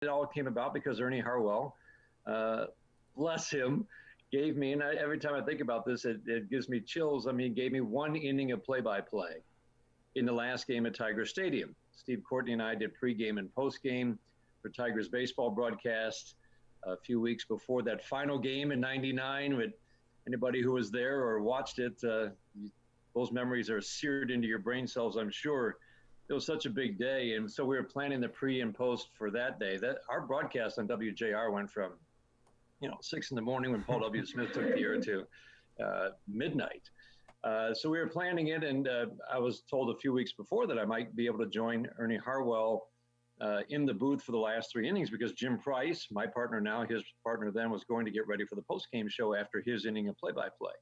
It all came about because Ernie Harwell, uh, bless him, gave me, and every time I think about this, it gives me chills. I mean, he gave me one inning of play-by-play in the last game at Tiger Stadium. Steve Courtney and I did pregame and postgame for Tigers baseball broadcast a few weeks before that final game in '99. With anybody who was there or watched it, those memories are seared into your brain cells, I'm sure. It was such a big day, and so we were planning the pre and post for that day. That our broadcast on WJR went from 6 in the morning when Paul W. Smith took the air to midnight. So we were planning it, and I was told a few weeks before that I might be able to join Ernie Harwell in the booth for the last three innings because Jim Price, my partner now, his partner then, was going to get ready for the post-game show after his inning of play-by-play.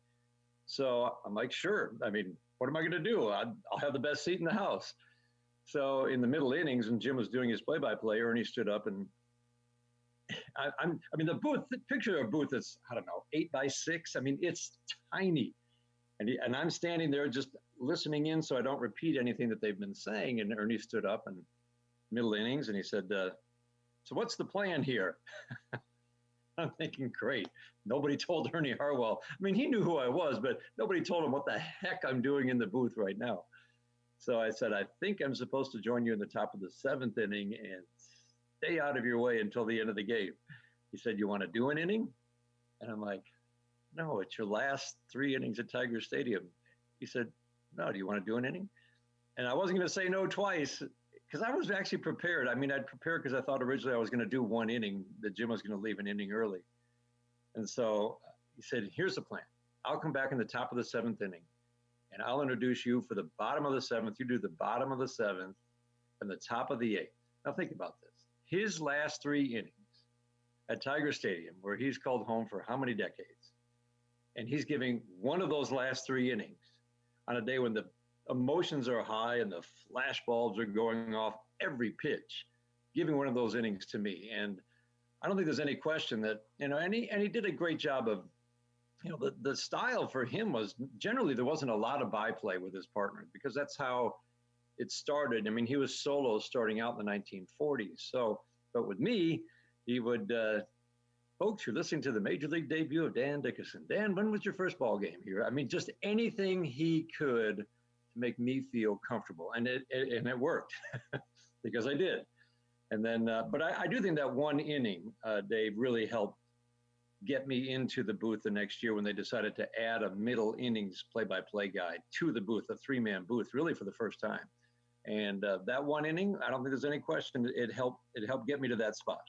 So I'm like, sure. I mean, what am I going to do? I'll have the best seat in the house. So in the middle innings, when Jim was doing his play-by-play, Ernie stood up, and the booth, picture a booth that's, I don't know, 8x6. I mean, it's tiny. And I'm standing there just listening in so I don't repeat anything that they've been saying. And Ernie stood up in middle innings and he said, so what's the plan here? I'm thinking, great. Nobody told Ernie Harwell. I mean, he knew who I was, but nobody told him what the heck I'm doing in the booth right now. So I said, I think I'm supposed to join you in the top of the seventh inning and stay out of your way until the end of the game. He said, you want to do an inning? And I'm like, no, it's your last three innings at Tiger Stadium. He said, no, do you want to do an inning? And I wasn't going to say no twice because I was actually prepared. I mean, I'd prepared because I thought originally I was going to do one inning, that Jim was going to leave an inning early. And so he said, here's the plan. I'll come back in the top of the seventh inning and I'll introduce you for the bottom of the seventh. You do the bottom of the seventh and the top of the eighth. Now think about this. His last three innings at Tiger Stadium, where he's called home for how many decades? And he's giving one of those last three innings on a day when the emotions are high and the flash bulbs are going off every pitch, giving one of those innings to me. And I don't think there's any question that, and he did a great job of, the style for him was generally there wasn't a lot of byplay with his partners because that's how it started. I mean, he was solo starting out in the 1940s. So, but with me, he would, folks, you're listening to the major league debut of Dan Dickerson. Dan, when was your first ball game here? I mean, just anything he could to make me feel comfortable. And it worked because I did. And then, but I do think that one inning, Dave, really helped get me into the booth the next year when they decided to add a middle innings play-by-play guy to the booth, a three-man booth, really for the first time. And that one inning, I don't think there's any question, it helped get me to that spot.